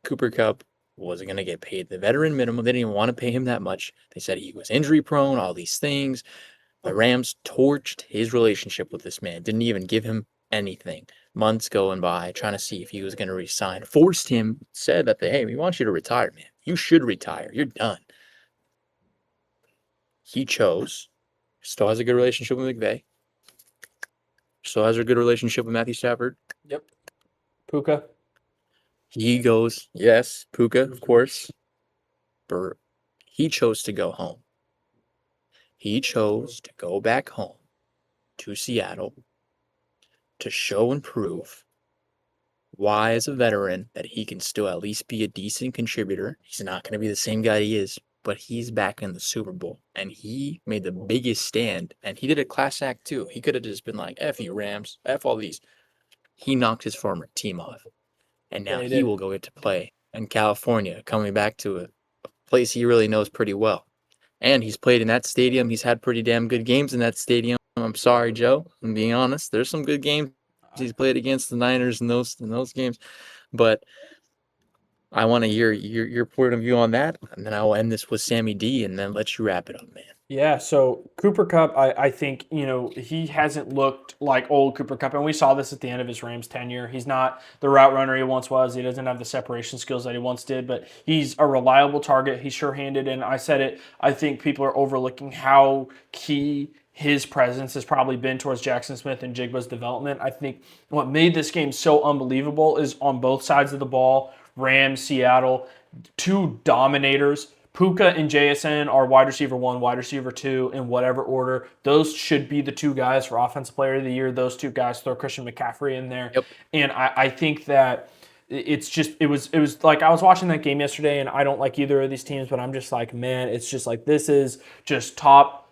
Cooper Kupp wasn't going to get paid the veteran minimum. They didn't even want to pay him that much. They said he was injury prone, all these things. The Rams torched his relationship with this man, didn't even give him anything. Months going by, trying to see if he was going to resign. Forced him, said that, hey, we want you to retire, man. You should retire. You're done. He chose. Still has a good relationship with McVay. Still has a good relationship with Matthew Stafford. Yep. Puka. He goes, yes, Puka, of course. But he chose to go home. He chose to go back home to Seattle to show and prove why, as a veteran, that he can still at least be a decent contributor. He's not going to be the same guy he is, but he's back in the Super Bowl. And he made the biggest stand. And he did a class act, too. He could have just been like, F you, Rams. F all these. He knocked his former team off. And now he will go get to play in California, coming back to a place he really knows pretty well. And he's played in that stadium. He's had pretty damn good games in that stadium. I'm sorry, Joe. I'm being honest. There's some good games he's played against the Niners in those games. But I want to hear your point of view on that. And then I will end this with Sammy D and then let you wrap it up, man. Yeah, so Cooper Kupp, I think, he hasn't looked like old Cooper Kupp, and we saw this at the end of his Rams tenure. He's not the route runner he once was. He doesn't have the separation skills that he once did, but he's a reliable target. He's sure-handed, and I said it, I think people are overlooking how key his presence has probably been towards Jackson Smith and Jigba's development. I think what made this game so unbelievable is on both sides of the ball, Rams, Seattle, 2 dominators. Puka and JSN are wide receiver 1, wide receiver 2, in whatever order. Those should be the 2 guys for Offensive Player of the Year. Those 2 guys, throw Christian McCaffrey in there. Yep. And I think that it was like I was watching that game yesterday, and I don't like either of these teams, but I'm just like, man, it's just like this is just top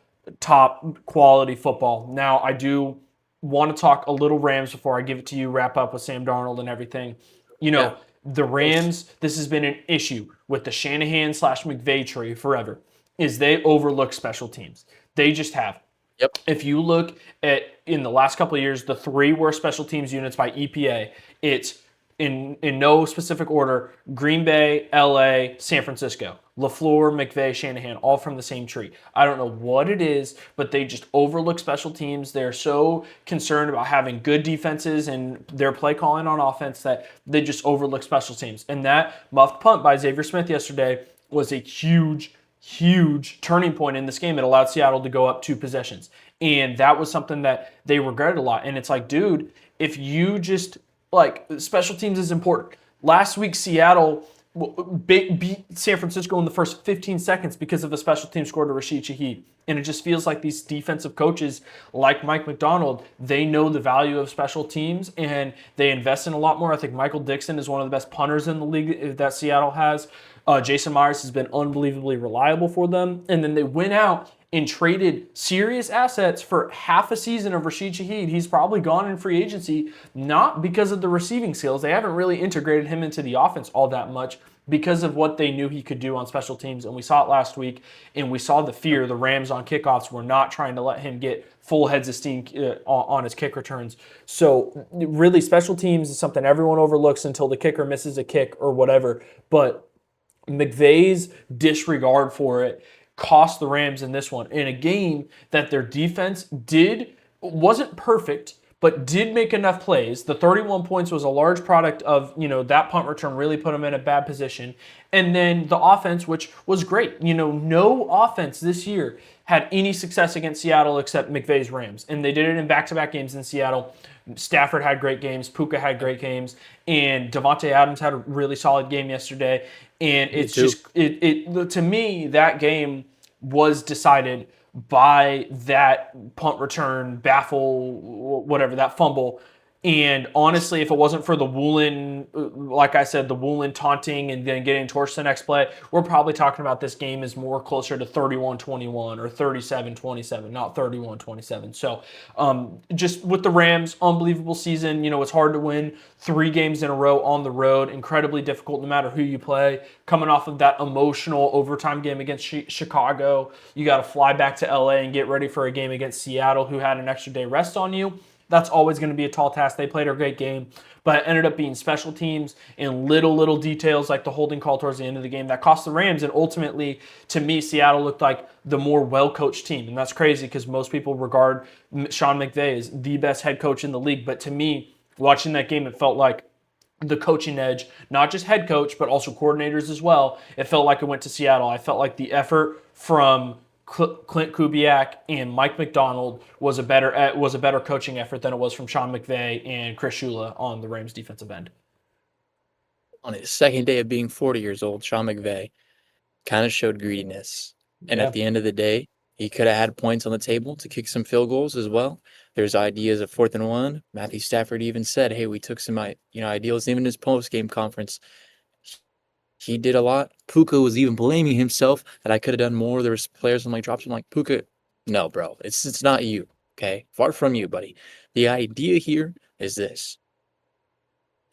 quality football. Now, I do want to talk a little Rams before I give it to you, wrap up with Sam Darnold and everything. The Rams, this has been an issue with the Shanahan/McVay tree forever, is they overlook special teams. They just have. Yep. If you look at, in the last couple of years, the 3 worst special teams units by EPA, it's in no specific order: Green Bay, LA, San Francisco. LaFleur, McVay, Shanahan, all from the same tree. I don't know what it is, but they just overlook special teams. They're so concerned about having good defenses and their play calling on offense that they just overlook special teams. And that muffed punt by Xavier Smith yesterday was a huge turning point in this game. It allowed Seattle to go up 2 possessions. And that was something that they regretted a lot. And it's like, dude, if you just, like, special teams is important. Last week, Seattle beat San Francisco in the first 15 seconds because of a special team score to Rashid Shaheed. And it just feels like these defensive coaches, like Mike McDonald, they know the value of special teams and they invest in a lot more. I think Michael Dixon is one of the best punters in the league that Seattle has. Jason Myers has been unbelievably reliable for them. And then they went out and traded serious assets for half a season of Rashid Shaheed. He's probably gone in free agency, not because of the receiving skills. They haven't really integrated him into the offense all that much because of what they knew he could do on special teams. And we saw it last week, and we saw the fear. The Rams on kickoffs were not trying to let him get full heads of steam on his kick returns. So really, special teams is something everyone overlooks until the kicker misses a kick or whatever. But McVay's disregard for it cost the Rams in this one, in a game that their defense wasn't perfect, but did make enough plays. The 31 points was a large product of, that punt return really put them in a bad position. And then the offense, which was great. No offense this year had any success against Seattle except McVay's Rams. And they did it in back-to-back games in Seattle. Stafford had great games. Puka had great games. And Devontae Adams had a really solid game yesterday. And it's just, to me, that game was decided by that punt return, whatever, that fumble. And honestly, if it wasn't for the Woolen, like I said, the Woolen taunting and then getting torched the next play, we're probably talking about this game is more closer to 31-21 or 37-27, not 31-27. So just with the Rams, unbelievable season. It's hard to win 3 games in a row on the road. Incredibly difficult no matter who you play. Coming off of that emotional overtime game against Chicago, you got to fly back to LA and get ready for a game against Seattle, who had an extra day rest on you. That's always going to be a tall task. They played a great game, but it ended up being special teams and little details like the holding call towards the end of the game that cost the Rams. And ultimately, to me, Seattle looked like the more well-coached team. And that's crazy because most people regard Sean McVay as the best head coach in the league. But to me, watching that game, it felt like the coaching edge, not just head coach, but also coordinators as well. It felt like it went to Seattle. I felt like the effort from Clint Kubiak and Mike McDonald was a better coaching effort than it was from Sean McVay and Chris Shula on the Rams defensive end. On his second day of being 40 years old, Sean McVay kind of showed greediness. And at the end of the day, he could have had points on the table to kick some field goals as well. There's ideas of 4th and 1. Matthew Stafford even said, hey, we took some ideals even in his post-game conference. He did a lot. Puka was even blaming himself that I could have done more. There was players on my drops. I'm like, Puka, no, bro. It's not you, okay? Far from you, buddy. The idea here is this.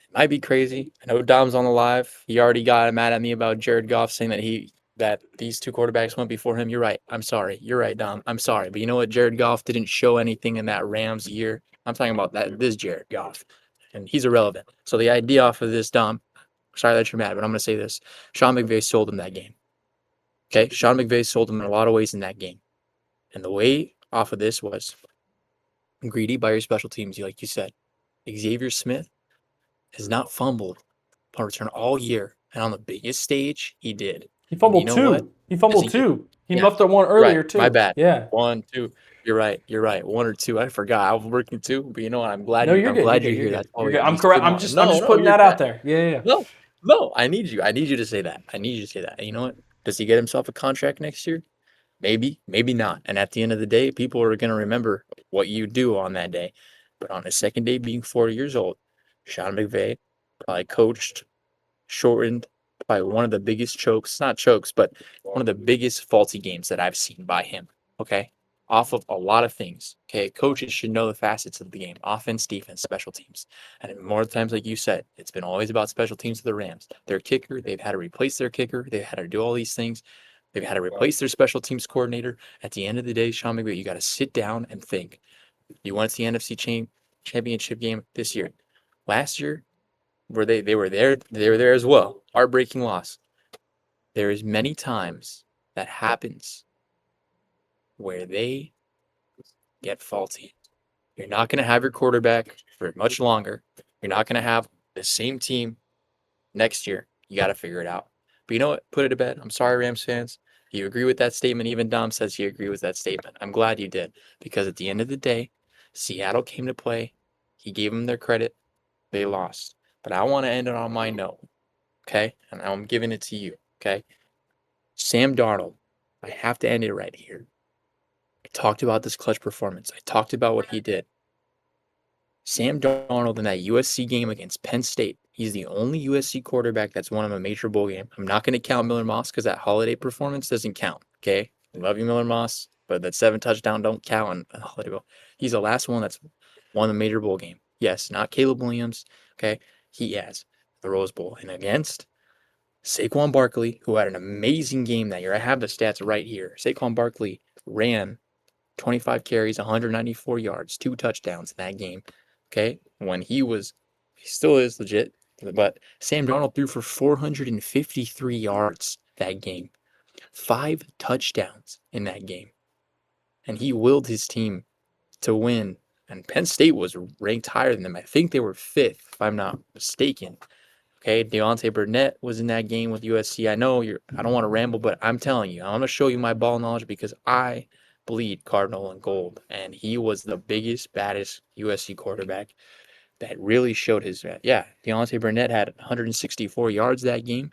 It might be crazy. I know Dom's on the live. He already got mad at me about Jared Goff saying that these 2 quarterbacks went before him. You're right. I'm sorry. You're right, Dom. I'm sorry. But you know what? Jared Goff didn't show anything in that Rams year. I'm talking about this Jared Goff. And he's irrelevant. So the idea off of this, Dom, sorry that you're mad, but I'm going to say this. Sean McVay sold him that game. Okay? Sean McVay sold him in a lot of ways in that game. And the way off of this was greedy by your special teams, like you said. Xavier Smith has not fumbled punt return all year. And on the biggest stage, he did. He fumbled what? He fumbled 2. He muffed the one earlier, too. My bad. Yeah. 1, 2. You're right. 1 or 2. I forgot. I was working 2, but you know what? I'm glad you hear that. I'm correct. I'm just putting that out there. Yeah. No, I need you. I need you to say that. And you know what? Does he get himself a contract next year? Maybe, maybe not. And at the end of the day, people are going to remember what you do on that day. But on his second day being 40 years old, Sean McVay probably coached, shortened, probably one of the biggest not chokes, but one of the biggest faulty games that I've seen by him. Okay? Off of a lot of things. Okay? Coaches should know the facets of the game: offense, defense, special teams. And more times, like you said, it's been always about special teams of the Rams. Their kicker, they've had to replace their kicker. They've had to do all these things. They've had to replace their special teams coordinator. At the end of the day, Sean McVay, you got to sit down and think. You went to the NFC championship game this year. Last year, they were there as well. Heartbreaking loss. There is many times that happens where they get faulty. You're not going to have your quarterback for much longer. You're not going to have the same team next year. You got to figure it out. But you know what? Put it to bed. I'm sorry, Rams fans. You agree with that statement. Even Dom says he agreed with that statement. I'm glad you did, because at the end of the day, Seattle came to play. He gave them their credit. They lost. But I want to end it on my note, okay? And I'm giving it to you, okay? Sam Darnold, I have to end it right here. I talked about this clutch performance. I talked about what he did. Sam Darnold in that USC game against Penn State, he's the only USC quarterback that's won him a major bowl game. I'm not going to count Miller Moss because that holiday performance doesn't count, okay? I love you, Miller Moss, but that 7 touchdown don't count on a holiday bowl. He's the last one that's won the major bowl game. Yes, not Caleb Williams, okay? He has the Rose Bowl. And against Saquon Barkley, who had an amazing game that year. I have the stats right here. Saquon Barkley ran 25 carries, 194 yards, 2 touchdowns in that game. Okay, when he still is legit, but Sam Darnold threw for 453 yards that game, 5 touchdowns in that game, and he willed his team to win. And Penn State was ranked higher than them. I think they were 5th, if I'm not mistaken. Okay, Deontay Burnett was in that game with USC. I know I don't want to ramble, but I'm telling you, I'm going to show you my ball knowledge because I bleed Cardinal and gold. And he was the biggest, baddest USC quarterback that really showed his. Yeah, Deontay Burnett had 164 yards that game.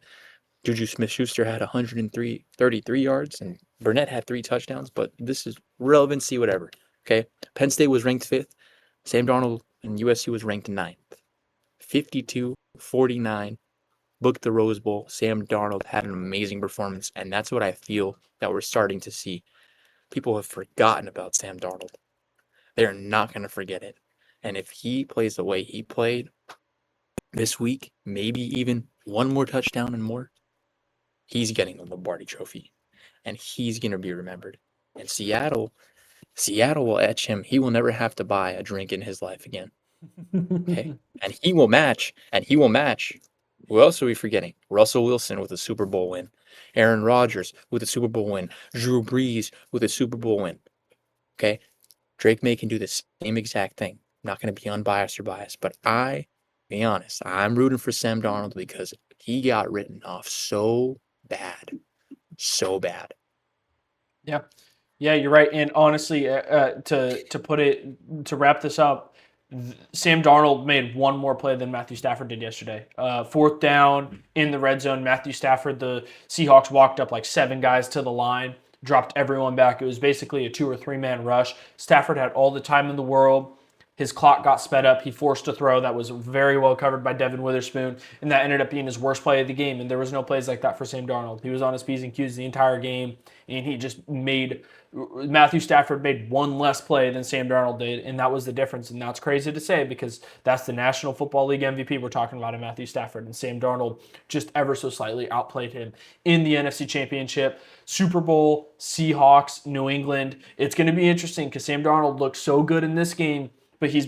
Juju Smith-Schuster had 133 yards, and Burnett had 3 touchdowns. But this is relevancy, whatever. Okay, Penn State was ranked 5th. Sam Darnold and USC was ranked 9th. 52-49, booked the Rose Bowl. Sam Darnold had an amazing performance, and that's what I feel that we're starting to see. People have forgotten about Sam Darnold. They're not going to forget it. And if he plays the way he played this week, maybe even one more touchdown and more, he's getting the Lombardi Trophy, and he's going to be remembered. And Seattle will etch him. He will never have to buy a drink in his life again. Okay, and he will match. Who else are we forgetting? Russell Wilson with a Super Bowl win, Aaron Rodgers with a Super Bowl win, Drew Brees with a Super Bowl win. Okay, Drake May can do the same exact thing. I'm not going to be unbiased or biased, but be honest, I'm rooting for Sam Darnold because he got written off so bad, so bad. Yeah, yeah, you're right. And honestly, to wrap this up, Sam Darnold made one more play than Matthew Stafford did yesterday. 4th down in the red zone. Matthew Stafford, the Seahawks walked up like 7 guys to the line, dropped everyone back. It was basically a 2 or 3 man rush. Stafford had all the time in the world. His clock got sped up. He forced a throw that was very well covered by Devin Witherspoon, and that ended up being his worst play of the game. And there was no plays like that for Sam Darnold. He was on his P's and Q's the entire game, and he just made Matthew Stafford made one less play than Sam Darnold did, and that was the difference. And that's crazy to say because that's the National Football League MVP we're talking about in Matthew Stafford, and Sam Darnold just ever so slightly outplayed him in the NFC Championship. Super Bowl, Seahawks, New England. It's going to be interesting because Sam Darnold looked so good in this game, but it's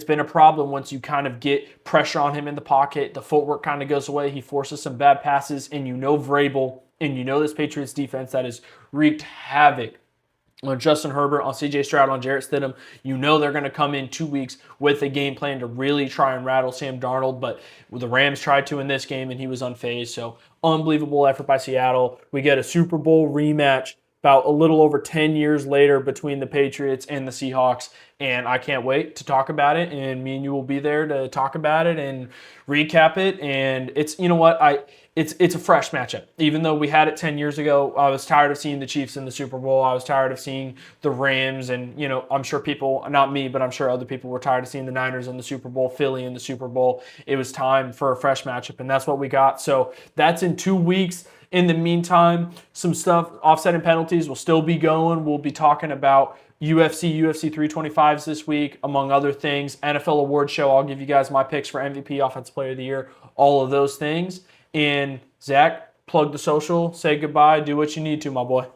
been a problem once you kind of get pressure on him in the pocket. The footwork kind of goes away. He forces some bad passes, and Vrabel, and this Patriots defense that has wreaked havoc on Justin Herbert, on CJ Stroud, on Jarrett Stidham. They're going to come in 2 weeks with a game plan to really try and rattle Sam Darnold, but the Rams tried to in this game, and he was unfazed. So unbelievable effort by Seattle. We get a Super Bowl rematch about a little over 10 years later between the Patriots and the Seahawks, and I can't wait to talk about it, and me and you will be there to talk about it and recap it. And it's it's a fresh matchup. Even though we had it 10 years ago, I was tired of seeing the Chiefs in the Super Bowl. I was tired of seeing the Rams, and I'm sure people, not me, but I'm sure other people were tired of seeing the Niners in the Super Bowl, Philly in the Super Bowl. It was time for a fresh matchup, and that's what we got. So that's in 2 weeks. In the meantime, some stuff, Offsetting Penalties will still be going. We'll be talking about UFC 325s this week, among other things. NFL Award Show, I'll give you guys my picks for MVP, Offensive Player of the Year, all of those things. And Zach, plug the social, say goodbye, do what you need to, my boy.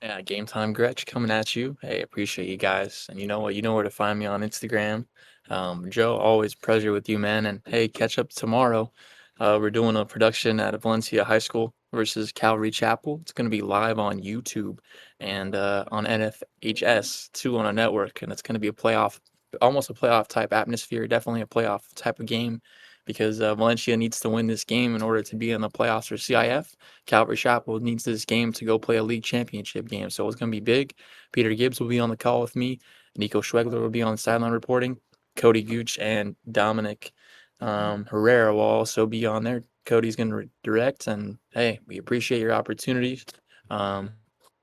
Yeah, Gametime Grech coming at you. Hey, appreciate you guys. And you know what? You know where to find me on Instagram Joe, always pleasure with you, man. And hey, catch up tomorrow. We're doing a production at Valencia High School versus Calvary Chapel. It's going to be live on YouTube and on NFHS too on a network, and it's going to be a playoff, almost a playoff type atmosphere. Definitely a playoff type of game because Valencia needs to win this game in order to be in the playoffs for CIF. Calvary Chapel needs this game to go play a league championship game, so it's going to be big. Peter Gibbs will be on the call with me. Nico Schwegler will be on the sideline reporting. Cody Gooch and Dominic Herrera will also be on there. Cody's going to direct, and hey, we appreciate your opportunities. Um,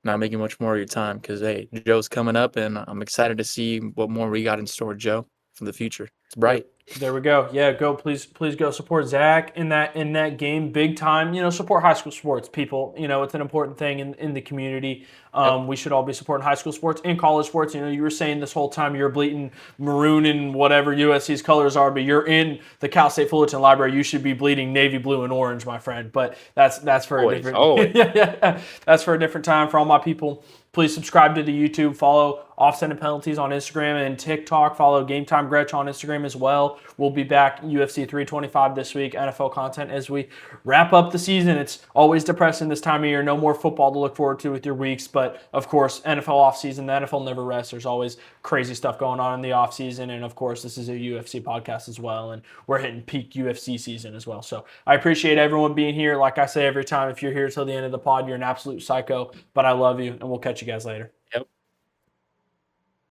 Not making much more of your time because hey, Joe's coming up, and I'm excited to see what more we got in store, Joe, for the future. It's bright. There we go. Yeah, go please go support Zach in that game big time. Support high school sports, people. It's an important thing in the community. Yep. We should all be supporting high school sports and college sports. You were saying this whole time you're bleeding maroon and whatever USC's colors are, but you're in the Cal State Fullerton Library. You should be bleeding navy blue and orange, my friend. But that's for Always, a different. always. Yeah. That's for a different time. For all my people, please subscribe to the YouTube. Follow Offsetting Penalties on Instagram and TikTok. Follow Gametime Grech on Instagram as well. We'll be back UFC 325 this week, NFL content as we wrap up the season. It's always depressing this time of year. No more football to look forward to with your weeks, but of course, NFL offseason, the NFL never rests. There's always crazy stuff going on in the offseason, and of course, this is a UFC podcast as well, and we're hitting peak UFC season as well. So I appreciate everyone being here. Like I say every time, if you're here till the end of the pod, you're an absolute psycho, but I love you, and we'll catch you guys later. Yep.